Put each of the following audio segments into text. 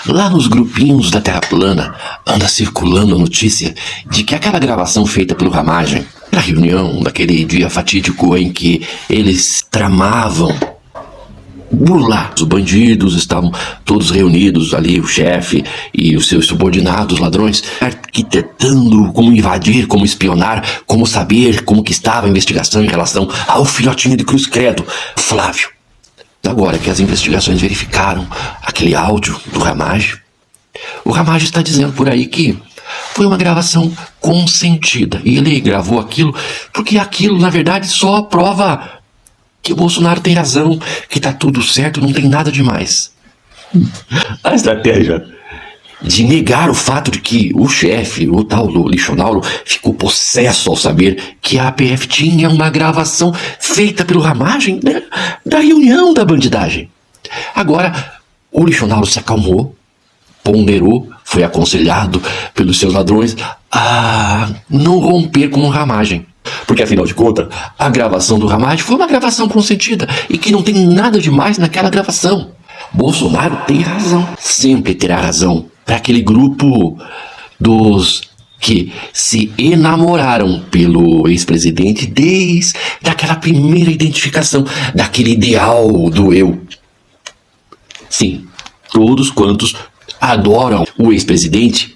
Lá nos grupinhos da Terra Plana anda circulando a notícia de que aquela gravação feita pelo Ramagem, da reunião daquele dia fatídico em que eles tramavam burlar. Os bandidos estavam todos reunidos ali, o chefe e os seus subordinados ladrões, arquitetando como invadir, como espionar, como saber como que estava a investigação em relação ao filhotinho de Cruz Credo, Flávio. Agora que as investigações verificaram aquele áudio do Ramagem, o Ramagem está dizendo por aí que foi uma gravação consentida. E ele gravou aquilo porque aquilo, na verdade, só prova que o Bolsonaro tem razão, que tá tudo certo, não tem nada demais. A estratégia de negar o fato de que o chefe, o tal do Lichonauro, ficou possesso ao saber que a APF tinha uma gravação feita pelo Ramagem, né, da reunião da bandidagem. Agora, o Lichonauro se acalmou, ponderou, foi aconselhado pelos seus ladrões a não romper com o Ramagem. Porque, afinal de contas, a gravação do Ramagem foi uma gravação consentida e que não tem nada demais naquela gravação. Bolsonaro tem razão, sempre terá razão. Para aquele grupo dos que se enamoraram pelo ex-presidente desde aquela primeira identificação, daquele ideal do eu. Sim, todos quantos adoram o ex-presidente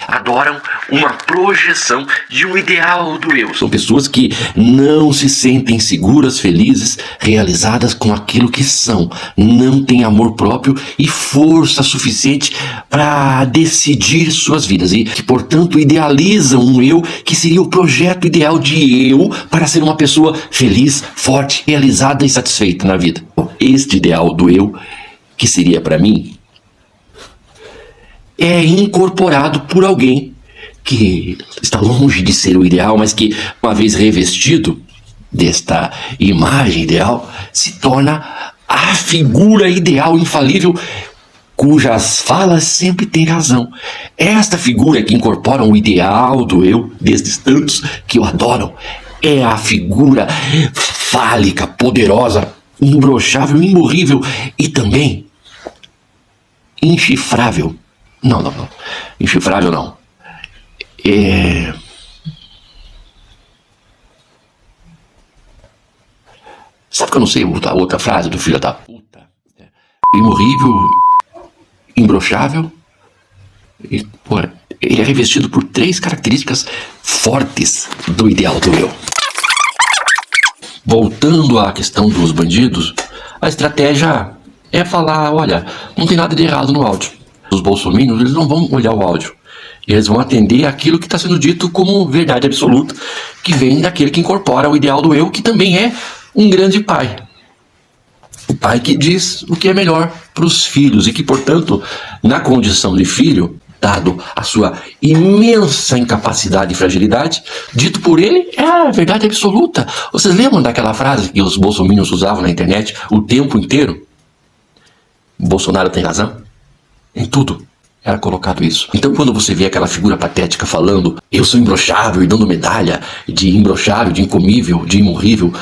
adoram uma projeção de um ideal do eu. São pessoas que não se sentem seguras, felizes, realizadas com aquilo que são. Não têm amor próprio e força suficiente para decidir suas vidas. E que, portanto, idealizam um eu que seria o projeto ideal de eu para ser uma pessoa feliz, forte, realizada e satisfeita na vida. Este ideal do eu, que seria para mim, é incorporado por alguém que está longe de ser o ideal, mas que, uma vez revestido desta imagem ideal, se torna a figura ideal infalível, cujas falas sempre têm razão. Esta figura que incorpora o ideal do eu, desses tantos que o adoram, é a figura fálica, poderosa, imbrochável, imorrível e também inchifrável. Não. Inchifrável não. Sabe que eu não sei a outra frase do filho da puta? Imorrível, imbrochável. Ele é revestido por 3 características fortes do ideal do eu. Voltando à questão dos bandidos, a estratégia é falar, olha, não tem nada de errado no áudio. Os bolsominions, eles não vão olhar o áudio. Eles vão atender aquilo que está sendo dito como verdade absoluta, que vem daquele que incorpora o ideal do eu, que também é um grande pai. O pai que diz o que é melhor para os filhos e que, portanto, na condição de filho, dado a sua imensa incapacidade e fragilidade, dito por ele é a verdade absoluta. Vocês lembram daquela frase que os bolsominions usavam na internet o tempo inteiro? Bolsonaro tem razão? Em tudo era colocado isso. Então, quando você vê aquela figura patética falando eu sou imbrochável e dando medalha de imbrochável, de incomível, de imorrível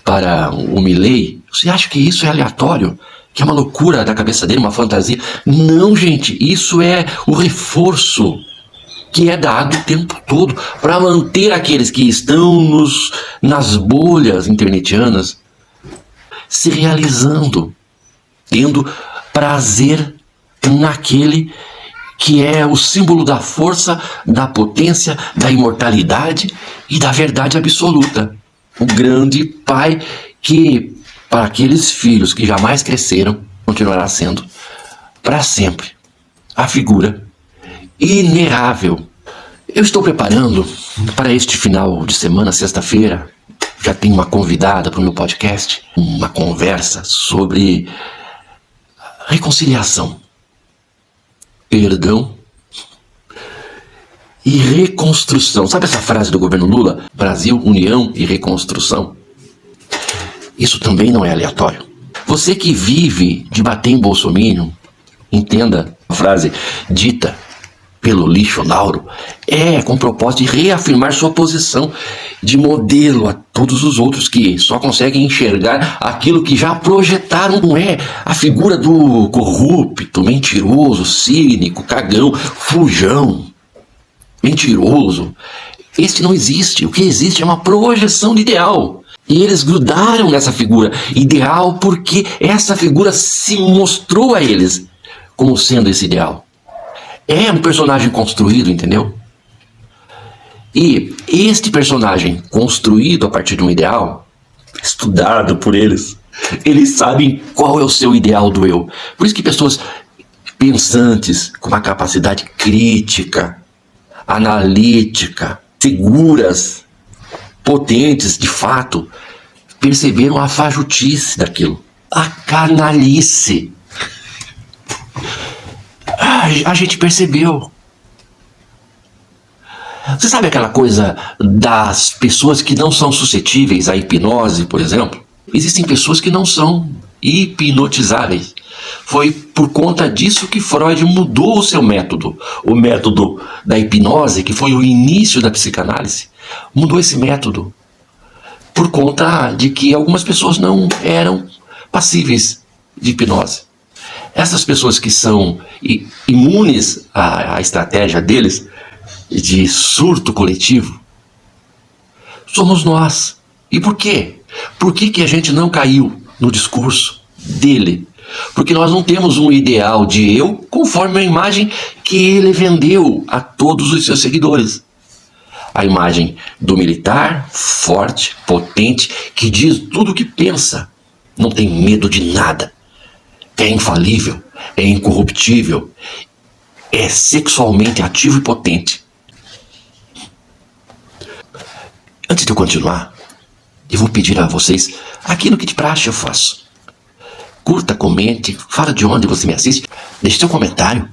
para o Milei, você acha que isso é aleatório? Que é uma loucura da cabeça dele, uma fantasia? Não, gente, isso é o reforço que é dado o tempo todo para manter aqueles que estão nas bolhas internetianas se realizando, tendo prazer naquele que é o símbolo da força, da potência, da imortalidade e da verdade absoluta. O grande pai que, para aqueles filhos que jamais cresceram, continuará sendo, para sempre, a figura inerrável. Eu estou preparando para este final de semana, sexta-feira, já tenho uma convidada para o meu podcast, uma conversa sobre reconciliação, perdão e reconstrução. Sabe essa frase do governo Lula? Brasil, união e reconstrução. Isso também não é aleatório. Você que vive de bater em bolsominion, entenda a frase dita pelo lixonauro é com o propósito de reafirmar sua posição de modelo a todos os outros que só conseguem enxergar aquilo que já projetaram. Não é a figura do corrupto, mentiroso, cínico, cagão, fujão, mentiroso. Este não existe. O que existe é uma projeção de ideal. E eles grudaram nessa figura ideal porque essa figura se mostrou a eles como sendo esse ideal. É um personagem construído, entendeu? E este personagem construído a partir de um ideal, estudado por eles sabem qual é o seu ideal do eu. Por isso que pessoas pensantes, com uma capacidade crítica, analítica, seguras, potentes de fato, perceberam a fajutice daquilo, a canalice. A gente percebeu. Você sabe aquela coisa das pessoas que não são suscetíveis à hipnose, por exemplo? Existem pessoas que não são hipnotizáveis. Foi por conta disso que Freud mudou o seu método. O método da hipnose, que foi o início da psicanálise, mudou esse método por conta de que algumas pessoas não eram passíveis de hipnose. Essas pessoas que são imunes à estratégia deles de surto coletivo somos nós. E por quê? Por que a gente não caiu no discurso dele? Porque nós não temos um ideal de eu conforme a imagem que ele vendeu a todos os seus seguidores. A imagem do militar forte, potente, que diz tudo o que pensa, não tem medo de nada, é infalível, é incorruptível, é sexualmente ativo e potente. Antes de eu continuar, eu vou pedir a vocês aquilo que de praxe eu faço. Curta, comente, fala de onde você me assiste, deixe seu comentário.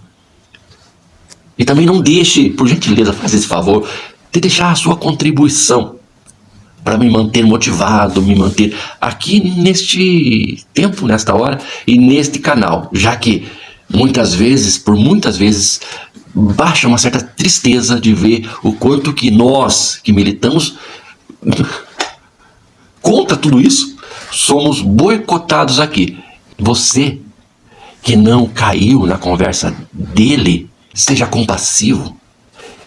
E também não deixe, por gentileza, fazer esse favor, de deixar a sua contribuição para me manter motivado, me manter aqui neste tempo, nesta hora e neste canal, já que muitas vezes, baixa uma certa tristeza de ver o quanto que nós, que militamos contra tudo isso, somos boicotados aqui. Você que não caiu na conversa dele, seja compassivo,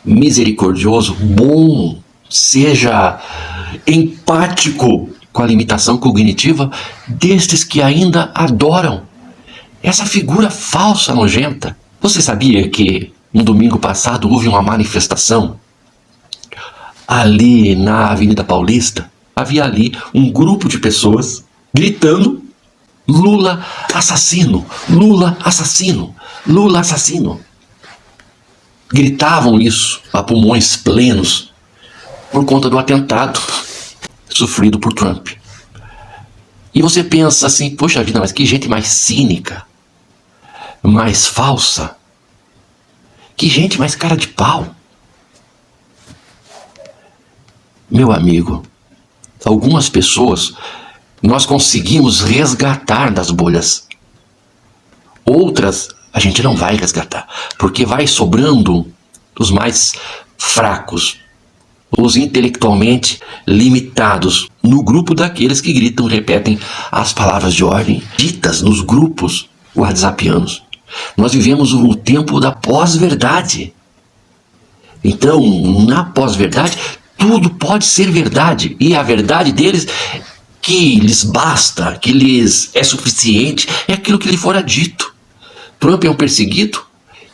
misericordioso, bom, seja empático com a limitação cognitiva destes que ainda adoram essa figura falsa, nojenta. Você sabia que no domingo passado houve uma manifestação ali na Avenida Paulista? Havia ali um grupo de pessoas gritando: Lula assassino, Lula assassino, Lula assassino. Gritavam isso a pulmões plenos por conta do atentado sofrido por Trump. E você pensa assim: poxa vida, mas que gente mais cínica, mais falsa, que gente mais cara de pau. Meu amigo, algumas pessoas nós conseguimos resgatar das bolhas. Outras a gente não vai resgatar, porque vai sobrando os mais fracos, os intelectualmente limitados, no grupo daqueles que gritam e repetem as palavras de ordem ditas nos grupos whatsappianos. Nós vivemos o tempo da pós-verdade. Então, na pós-verdade, tudo pode ser verdade. E a verdade deles, que lhes basta, que lhes é suficiente, é aquilo que lhe fora dito. Trump é um perseguido,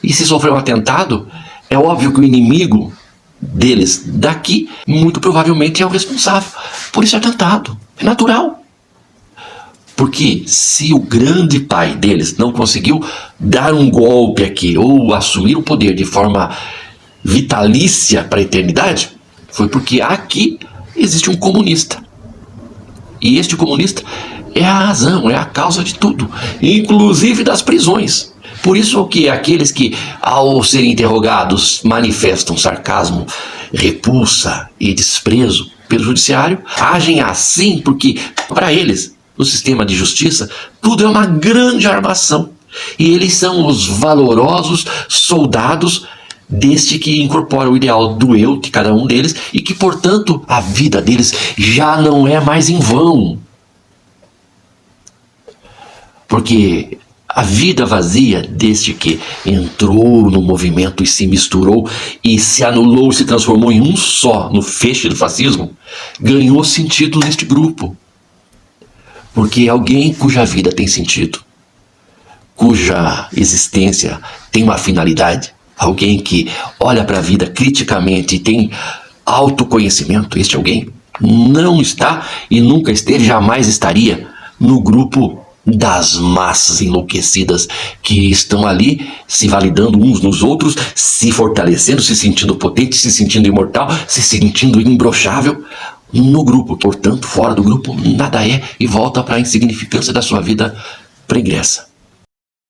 e se sofreu um atentado, é óbvio que o inimigo deles daqui, muito provavelmente é o responsável por esse atentado. É natural. Porque se o grande pai deles não conseguiu dar um golpe aqui, ou assumir o poder de forma vitalícia para a eternidade, foi porque aqui existe um comunista. E este comunista é a razão, é a causa de tudo, inclusive das prisões. Por isso que aqueles que, ao serem interrogados, manifestam sarcasmo, repulsa e desprezo pelo judiciário, agem assim porque, para eles, no sistema de justiça, tudo é uma grande armação. E eles são os valorosos soldados deste que incorpora o ideal do eu de cada um deles e que, portanto, a vida deles já não é mais em vão. Porque a vida vazia, desde que entrou no movimento e se misturou e se anulou, se transformou em um só no feixe do fascismo, ganhou sentido neste grupo. Porque alguém cuja vida tem sentido, cuja existência tem uma finalidade, alguém que olha para a vida criticamente e tem autoconhecimento, este alguém não está e nunca esteve, jamais estaria no grupo das massas enlouquecidas que estão ali se validando uns nos outros, se fortalecendo, se sentindo potente, se sentindo imortal, se sentindo imbrochável no grupo. Portanto, fora do grupo, nada é e volta para a insignificância da sua vida pregressa.